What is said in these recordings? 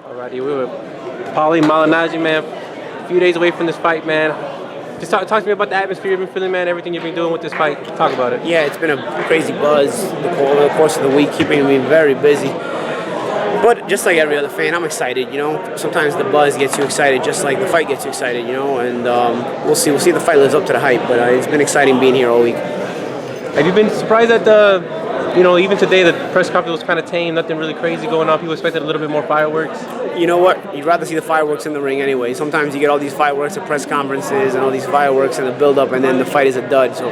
Alrighty, we were Paulie Malignaggi, man. A few days away from this fight, man. Just talk to me about the atmosphere you've been feeling, man. Everything you've been doing with this fight. Talk about it. Yeah, it's been a crazy buzz over the course of the week, keeping me very busy. But just like every other fan, I'm excited. You know, sometimes the buzz gets you excited, just like the fight gets you excited. You know, and we'll see. We'll see if the fight lives up to the hype. But it's been exciting being here all week. Have you been surprised at even today the press conference was kind of tame, nothing really crazy going on? People expected a little bit more fireworks. You know what? You'd rather see the fireworks in the ring anyway. Sometimes you get all these fireworks at press conferences and all these fireworks and the build-up, and then the fight is a dud. So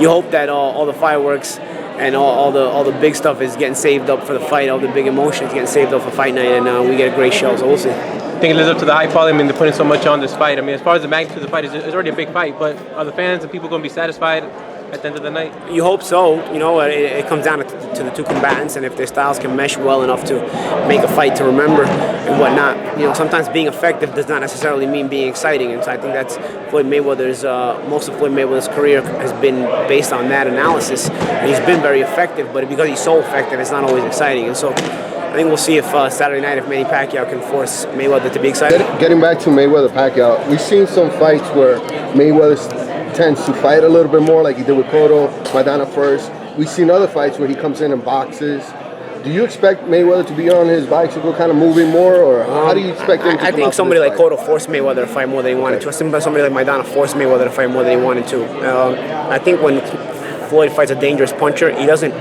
you hope that all the fireworks and all the big stuff is getting saved up for the fight, all the big emotions getting saved up for fight night, and we get a great show. So we'll see. I think it lives up to the hype, Paulie. I mean, they're putting so much on this fight. I mean, as far as the magnitude of the fight, it's already a big fight, but are the fans and people going to be satisfied at the end of the night? You hope so. You know, it comes down to the two combatants, and if their styles can mesh well enough to make a fight to remember and whatnot. You know, sometimes being effective does not necessarily mean being exciting, and so I think that's Floyd Mayweather's. Most of Floyd Mayweather's career has been based on that analysis. And he's been very effective, but because he's so effective, it's not always exciting. And so I think we'll see if Saturday night if Manny Pacquiao can force Mayweather to be excited. Getting back to Mayweather-Pacquiao, we've seen some fights where Mayweather tends to fight a little bit more, like he did with Cotto, Maidana first. We've seen other fights where he comes in and boxes. Do you expect Mayweather to be on his bicycle, kind of moving more, or how do you expect him to I think somebody like Cotto forced Mayweather to fight more than he wanted to. Somebody like Maidana forced Mayweather to fight more than he wanted to. I think when Floyd fights a dangerous puncher, he doesn't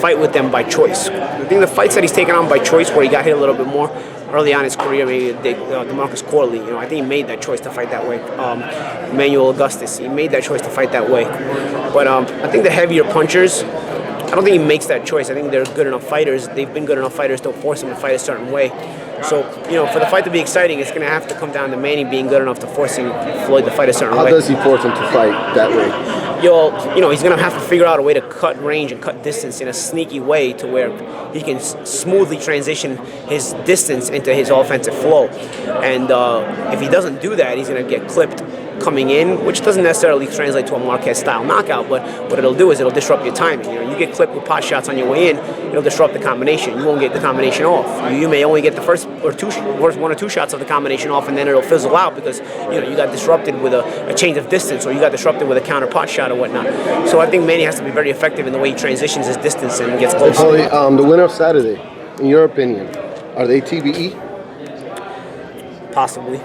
fight with them by choice. I think the fights that he's taken on by choice, where he got hit a little bit more early on in his career, maybe DeMarcus Corley, you know, I think he made that choice to fight that way. Emmanuel Augustus, he made that choice to fight that way. But I think the heavier punchers, I don't think he makes that choice. I think they're good enough fighters. They've been good enough fighters to force him to fight a certain way. So, you know, for the fight to be exciting, it's going to have to come down to Manny being good enough to forcing Floyd to fight a certain way. How does he force him to fight that way? You know, he's going to have to figure out a way to cut range and cut distance in a sneaky way to where he can smoothly transition his distance into his offensive flow. And if he doesn't do that, he's going to get clipped coming in, which doesn't necessarily translate to a Marquez-style knockout, but what it'll do is it'll disrupt your timing. You know, you get clipped with pot shots on your way in, it'll disrupt the combination. You won't get the combination off. You may only get the first one or two shots of the combination off, and then it'll fizzle out because you got disrupted with a change of distance, or you got disrupted with a counter pot shot or whatnot. So I think Manny has to be very effective in the way he transitions his distance and gets close. The winner of Saturday, in your opinion, are they TBE? Possibly.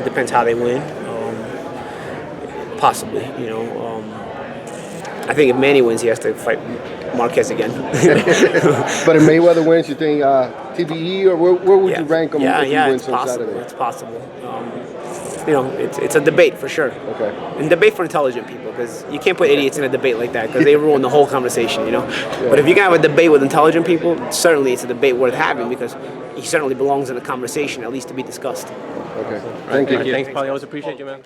Depends how they win. Possibly, you know. I think if Manny wins, he has to fight Marquez again. But if Mayweather wins, you think TBE, or where would you rank him if he wins on Saturday? It's possible. You know, it's a debate for sure. Okay. And debate for intelligent people, because you can't put idiots in a debate like that, because they ruin the whole conversation, you know. Yeah. But if you can have a debate with intelligent people, certainly it's a debate worth having, because he certainly belongs in a conversation, at least to be discussed. Okay. Thank you. Thanks, Paulie. I always appreciate you, man.